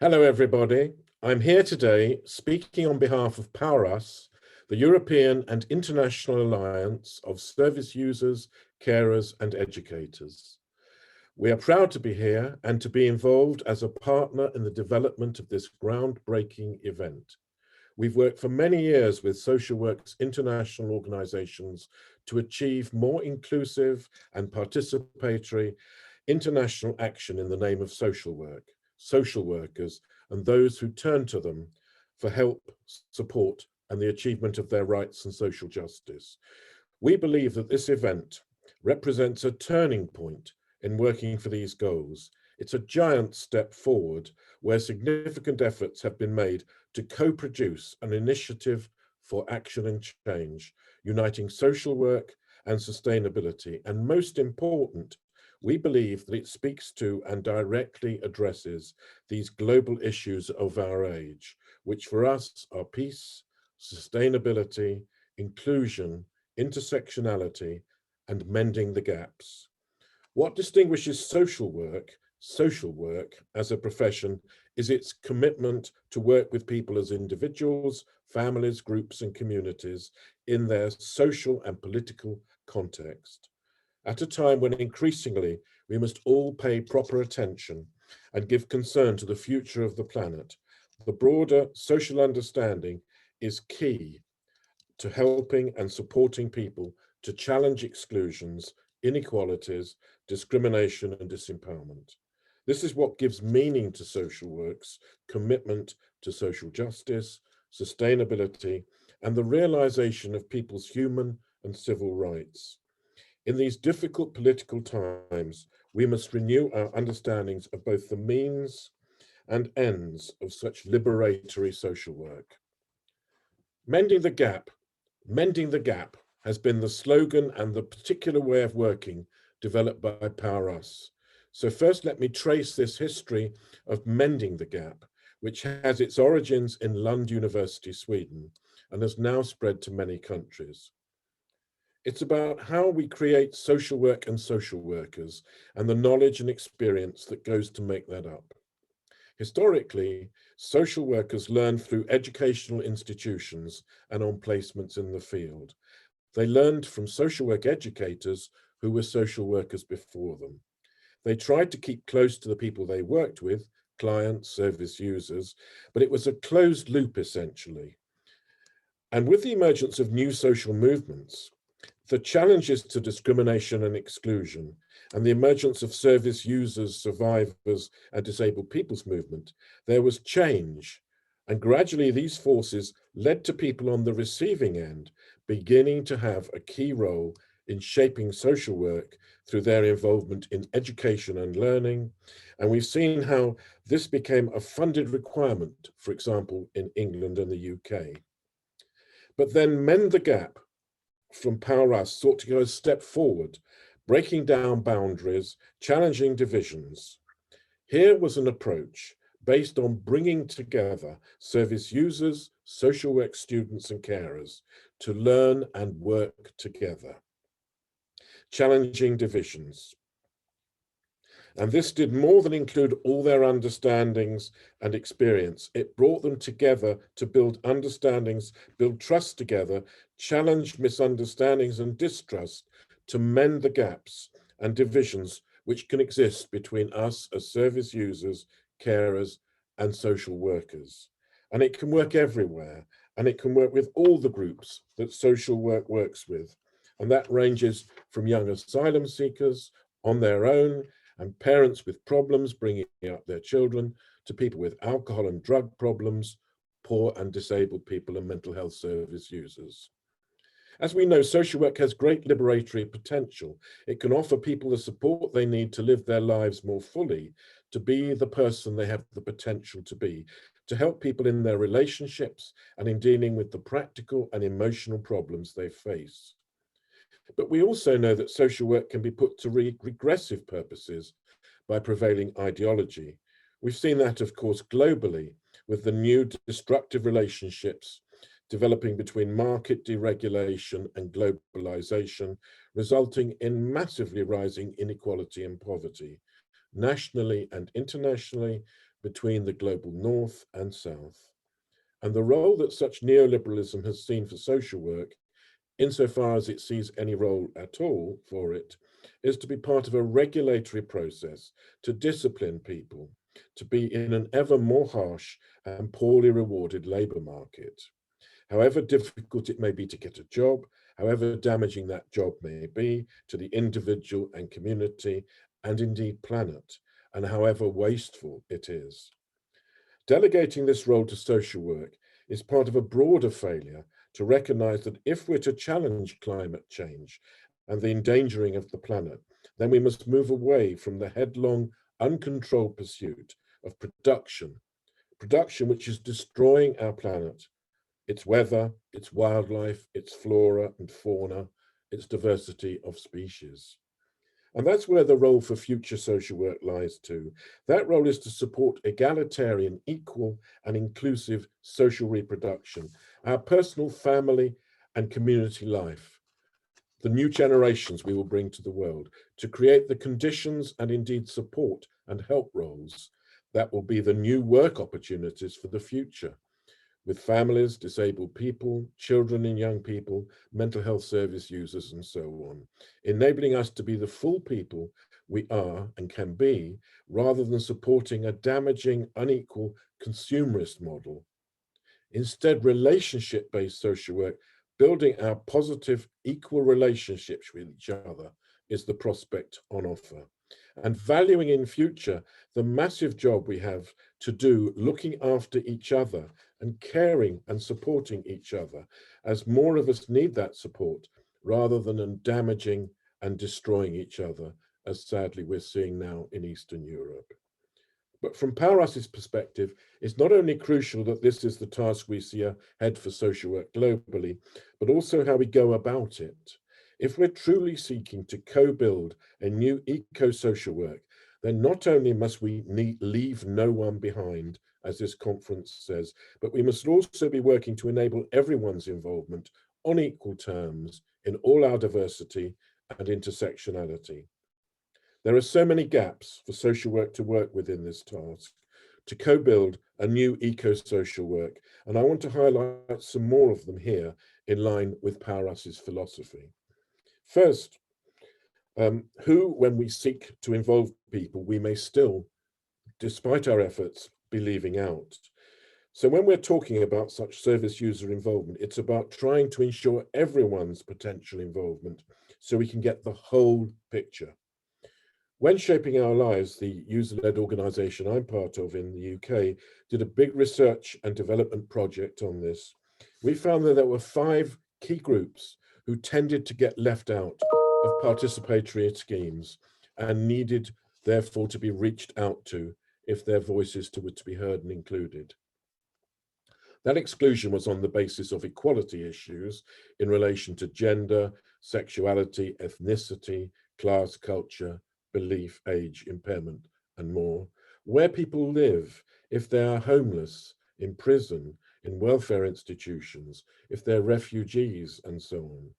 Hello, everybody. I'm here today speaking on behalf of PowerUs, the European and International Alliance of Service Users, Carers and Educators. We are proud to be here and to be involved as a partner in the development of this groundbreaking event. We've worked for many years with social work's international organizations to achieve more inclusive and participatory international action in the name of social work, social workers, and those who turn to them for help, support, and the achievement of their rights and social justice. We believe that this event represents a turning point in working for these goals. It's a giant step forward where significant efforts have been made to co-produce an initiative for action and change, uniting social work and sustainability. And most important, we believe that it speaks to and directly addresses these global issues of our age, which for us are peace, sustainability, inclusion, intersectionality, and mending the gaps. What distinguishes social work as a profession is its commitment to work with people as individuals, families, groups, and communities in their social and political context. At a time when increasingly we must all pay proper attention and give concern to the future of the planet, the broader social understanding is key to helping and supporting people to challenge exclusions, inequalities, discrimination, and disempowerment. This is what gives meaning to social work's commitment to social justice, sustainability, and the realization of people's human and civil rights. In these difficult political times, we must renew our understandings of both the means and ends of such liberatory social work. Mending the gap has been the slogan and the particular way of working developed by PowerUs. So first, let me trace this history of mending the gap, which has its origins in Lund University, Sweden, and has now spread to many countries. It's about how we create social work and social workers and the knowledge and experience that goes to make that up. Historically, social workers learned through educational institutions and on placements in the field. They learned from social work educators who were social workers before them. They tried to keep close to the people they worked with, clients, service users, but it was a closed loop essentially. And with the emergence of new social movements, the challenges to discrimination and exclusion, and the emergence of service users, survivors, and disabled people's movement, there was change. And gradually these forces led to people on the receiving end beginning to have a key role in shaping social work through their involvement in education and learning. And we've seen how this became a funded requirement, for example, in England and the UK. But then Mend the Gap from PowerUs sought to go a step forward, breaking down boundaries, challenging divisions. Here was an approach based on bringing together service users, social work students, and carers to learn and work together, challenging divisions. And this did more than include all their understandings and experience. It brought them together to build understandings, build trust together, challenge misunderstandings and distrust, to mend the gaps and divisions which can exist between us as service users, carers, and social workers. And it can work everywhere, and it can work with all the groups that social work works with. And that ranges from young asylum seekers on their own, and parents with problems bringing up their children, to people with alcohol and drug problems, poor and disabled people, and mental health service users. As we know, social work has great liberatory potential. It can offer people the support they need to live their lives more fully, to be the person they have the potential to be, to help people in their relationships and in dealing with the practical and emotional problems they face. But we also know that social work can be put to regressive purposes by prevailing ideology. We've seen that, of course, globally, with the new destructive relationships developing between market deregulation and globalization, resulting in massively rising inequality and poverty, nationally and internationally, between the global north and south. And the role that such neoliberalism has seen for social work, insofar as it sees any role at all for it, is to be part of a regulatory process to discipline people, to be in an ever more harsh and poorly rewarded labour market. However difficult it may be to get a job, however damaging that job may be to the individual and community, and indeed planet, and however wasteful it is. Delegating this role to social work is part of a broader failure to recognise that if we're to challenge climate change and the endangering of the planet, then we must move away from the headlong, uncontrolled pursuit of production which is destroying our planet, its weather, its wildlife, its flora and fauna, its diversity of species. And that's where the role for future social work lies too. That role is to support egalitarian, equal and inclusive social reproduction, our personal, family and community life, the new generations we will bring to the world, to create the conditions and indeed support and help roles that will be the new work opportunities for the future, with families, disabled people, children and young people, mental health service users, and so on, enabling us to be the full people we are and can be, rather than supporting a damaging, unequal consumerist model. Instead, relationship-based social work, building our positive, equal relationships with each other, is the prospect on offer. And valuing in future the massive job we have to do looking after each other and caring and supporting each other, as more of us need that support rather than damaging and destroying each other, as sadly we're seeing now in Eastern Europe. But from PowerUs's perspective, it's not only crucial that this is the task we see ahead for social work globally, but also how we go about it. If we're truly seeking to co-build a new eco-social work, then not only must we leave no one behind, as this conference says, but we must also be working to enable everyone's involvement on equal terms in all our diversity and intersectionality. There are so many gaps for social work to work within this task, to co-build a new eco-social work, and I want to highlight some more of them here in line with PowerUs's philosophy. First, who, when we seek to involve people, we may still, despite our efforts, be leaving out. So when we're talking about such service user involvement, it's about trying to ensure everyone's potential involvement so we can get the whole picture. When shaping our lives, the user-led organisation I'm part of in the UK did a big research and development project on this. We found that there were 5 key groups who tended to get left out of participatory schemes and needed therefore to be reached out to if their voices were to be heard and included. That exclusion was on the basis of equality issues in relation to gender, sexuality, ethnicity, class, culture, belief, age, impairment, and more, where people live, if they are homeless, in prison, in welfare institutions, if they're refugees, and so on.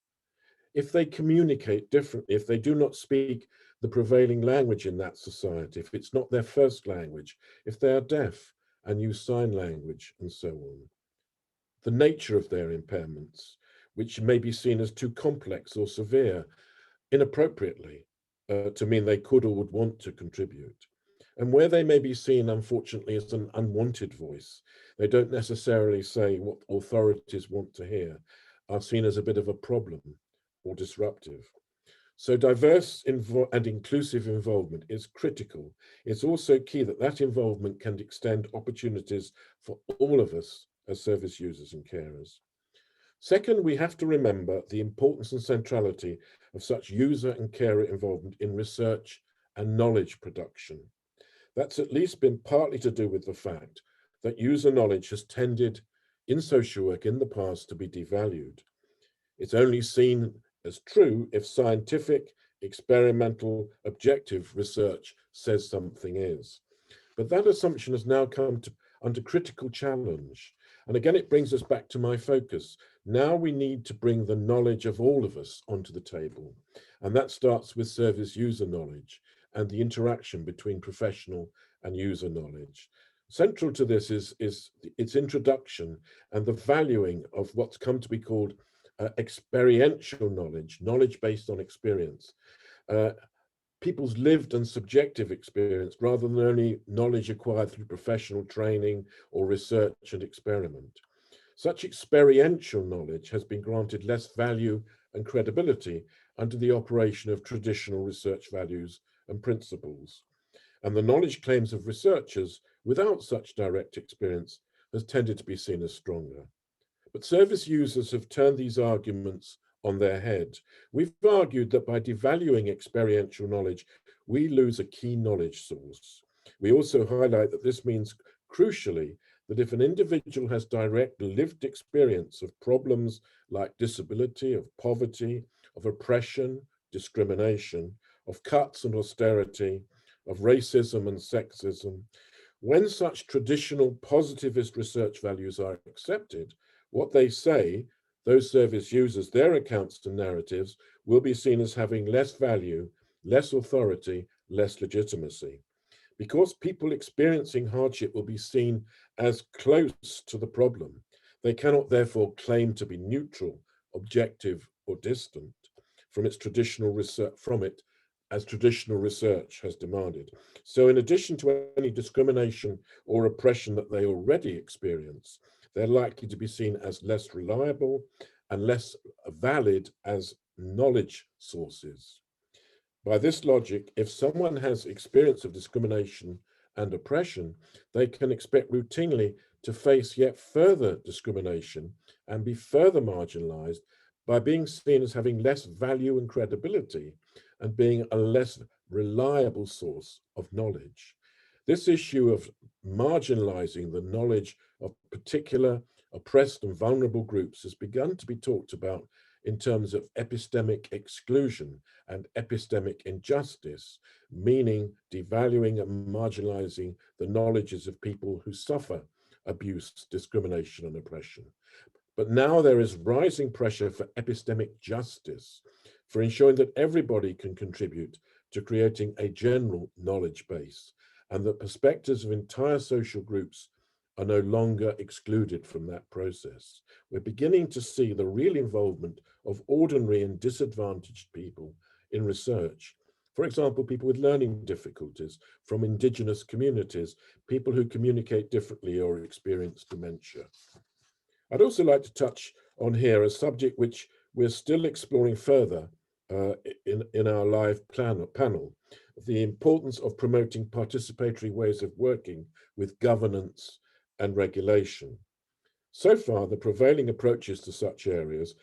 If they communicate differently, if they do not speak the prevailing language in that society, if it's not their first language, if they are deaf and use sign language, and so on. The nature of their impairments, which may be seen as too complex or severe, inappropriately, to mean they could or would want to contribute. And where they may be seen, unfortunately, as an unwanted voice, they don't necessarily say what authorities want to hear, are seen as a bit of a problem or disruptive. So diverse and inclusive involvement is critical. It's also key that that involvement can extend opportunities for all of us as service users and carers. Second, we have to remember the importance and centrality of such user and carer involvement in research and knowledge production. That's at least been partly to do with the fact that user knowledge has tended in social work in the past to be devalued. It's only seen as true if scientific, experimental, objective research says something is. But that assumption has now come under critical challenge. And again, it brings us back to my focus. Now we need to bring the knowledge of all of us onto the table. And that starts with service user knowledge and the interaction between professional and user knowledge. Central to this is its introduction and the valuing of what's come to be called experiential knowledge, knowledge based on experience. People's lived and subjective experience rather than only knowledge acquired through professional training or research and experiment. Such experiential knowledge has been granted less value and credibility under the operation of traditional research values and principles. And the knowledge claims of researchers without such direct experience has tended to be seen as stronger. But service users have turned these arguments on their head. We've argued that by devaluing experiential knowledge, we lose a key knowledge source. We also highlight that this means, crucially, that if an individual has direct lived experience of problems like disability, of poverty, of oppression, discrimination, of cuts and austerity, of racism and sexism, when such traditional positivist research values are accepted, what they say, those service users, their accounts and narratives will be seen as having less value, less authority, less legitimacy. Because people experiencing hardship will be seen as close to the problem, they cannot therefore claim to be neutral, objective, or distant from its traditional research as traditional research has demanded. So in addition to any discrimination or oppression that they already experience, they're likely to be seen as less reliable and less valid as knowledge sources. By this logic, if someone has experience of discrimination and oppression, they can expect routinely to face yet further discrimination and be further marginalized by being seen as having less value and credibility and being a less reliable source of knowledge. This issue of marginalizing the knowledge of particular oppressed and vulnerable groups has begun to be talked about in terms of epistemic exclusion and epistemic injustice, meaning devaluing and marginalizing the knowledges of people who suffer abuse, discrimination, and oppression. But now there is rising pressure for epistemic justice, for ensuring that everybody can contribute to creating a general knowledge base, and that perspectives of entire social groups are no longer excluded from that process. We're beginning to see the real involvement of ordinary and disadvantaged people in research. For example, people with learning difficulties from indigenous communities, people who communicate differently or experience dementia. I'd also like to touch on here a subject which we're still exploring further in our live panel, the importance of promoting participatory ways of working with governance and regulation. So far, the prevailing approaches to such areas,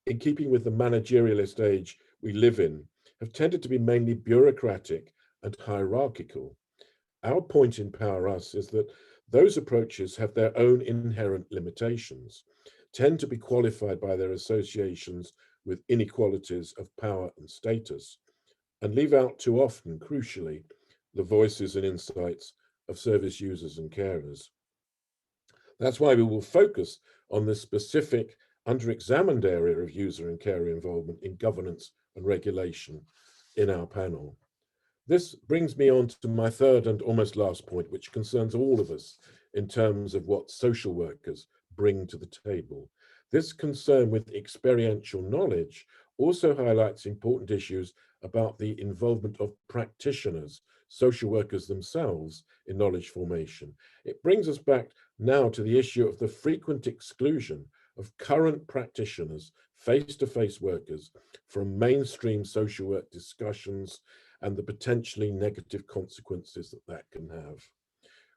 in keeping with the managerialist age we live in, have tended to be mainly bureaucratic and hierarchical. Our point in PowerUs is that those approaches have their own inherent limitations, tend to be qualified by their associations with inequalities of power and status, and leave out too often, crucially, the voices and insights of service users and carers. That's why we will focus on this specific under-examined area of user and carer involvement in governance and regulation in our panel. This brings me on to my third and almost last point, which concerns all of us in terms of what social workers bring to the table. This concern with experiential knowledge also highlights important issues about the involvement of practitioners, social workers themselves, in knowledge formation. It brings us back now to the issue of the frequent exclusion of current practitioners, face-to-face workers, from mainstream social work discussions and the potentially negative consequences that that can have.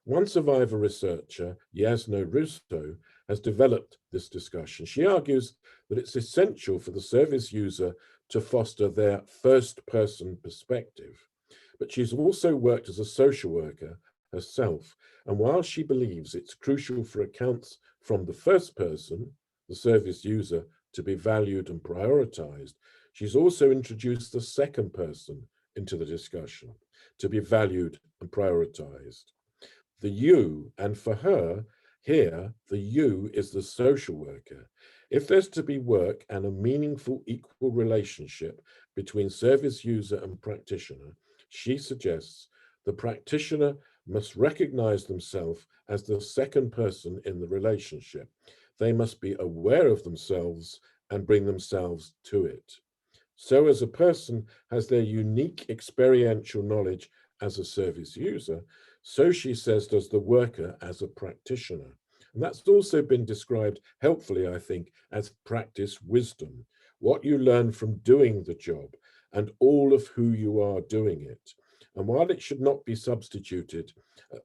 One survivor researcher, Yasno Russo, has developed this discussion. She argues that it's essential for the service user to foster their first-person perspective. But she's also worked as a social worker herself, and while she believes it's crucial for accounts from the first person, the service user, to be valued and prioritized, she's also introduced the second person into the discussion to be valued and prioritized. The you, and for her, here, the you is the social worker. If there's to be work and a meaningful equal relationship between service user and practitioner, she suggests the practitioner must recognize themselves as the second person in the relationship. They must be aware of themselves and bring themselves to it. So as a person has their unique experiential knowledge as a service user, so she says does the worker as a practitioner. And that's also been described helpfully, I think, as practice wisdom, what you learn from doing the job and all of who you are doing it. And while it should not be substituted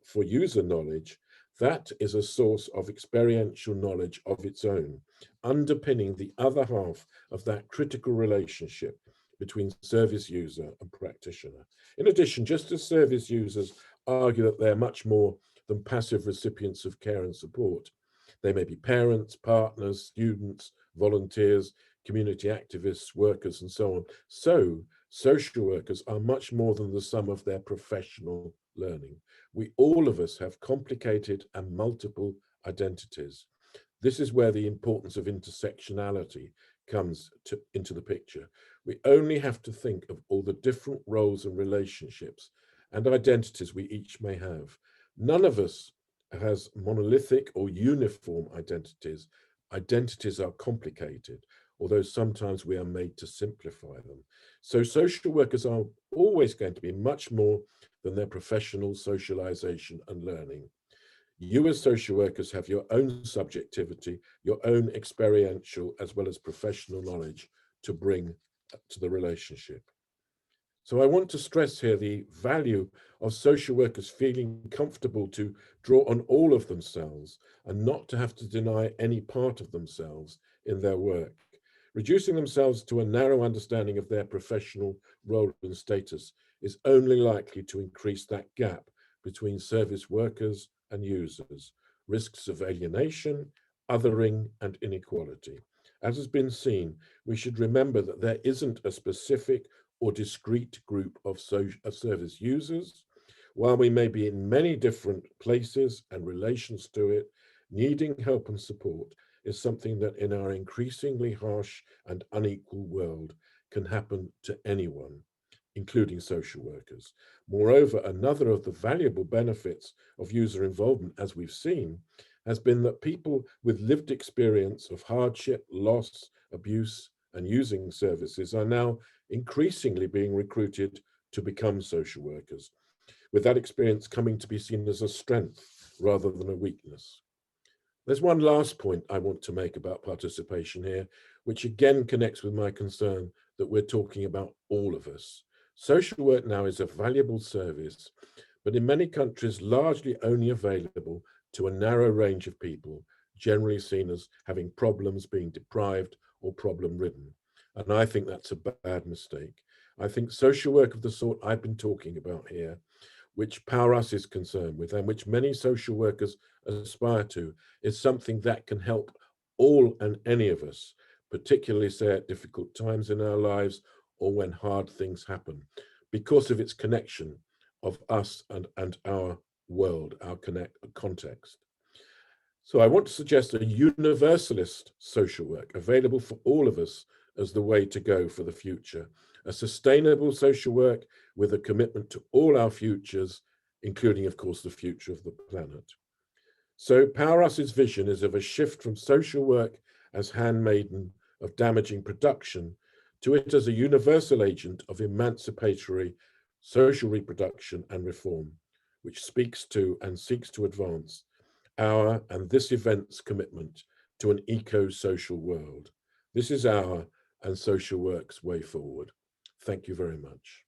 for user knowledge, that is a source of experiential knowledge of its own, underpinning the other half of that critical relationship between service user and practitioner. In addition, just as service users argue that they're much more than passive recipients of care and support, they may be parents, partners, students, volunteers, community activists, workers, and so on. So, social workers are much more than the sum of their professional learning. All of us have complicated and multiple identities. This is where the importance of intersectionality comes into the picture. We only have to think of all the different roles and relationships and identities we each may have. None of us has monolithic or uniform identities. Identities are complicated, although sometimes we are made to simplify them. So social workers are always going to be much more than their professional socialization and learning. You as social workers have your own subjectivity, your own experiential as well as professional knowledge to bring to the relationship. So I want to stress here the value of social workers feeling comfortable to draw on all of themselves and not to have to deny any part of themselves in their work. Reducing themselves to a narrow understanding of their professional role and status is only likely to increase that gap between service workers and users, risks of alienation, othering, and inequality. As has been seen, we should remember that there isn't a specific or discrete group of service users. While we may be in many different places and relations to it, needing help and support is something that in our increasingly harsh and unequal world can happen to anyone, including social workers. Moreover, another of the valuable benefits of user involvement, as we've seen, has been that people with lived experience of hardship, loss, abuse, and using services are now increasingly being recruited to become social workers, with that experience coming to be seen as a strength rather than a weakness. There's one last point I want to make about participation here, which again connects with my concern that we're talking about all of us. Social work now is a valuable service, but in many countries largely only available to a narrow range of people, generally seen as having problems, being deprived, or problem-ridden. And I think that's a bad mistake. I think social work of the sort I've been talking about here, which PowerUs is concerned with and which many social workers aspire to, is something that can help all and any of us, particularly say at difficult times in our lives or when hard things happen, because of its connection of us and our world, our context. So I want to suggest a universalist social work available for all of us as the way to go for the future, a sustainable social work with a commitment to all our futures, including, of course, the future of the planet. So PowerUs's vision is of a shift from social work as handmaiden of damaging production to it as a universal agent of emancipatory social reproduction and reform, which speaks to and seeks to advance our and this event's commitment to an eco-social world. This is our and social work's way forward. Thank you very much.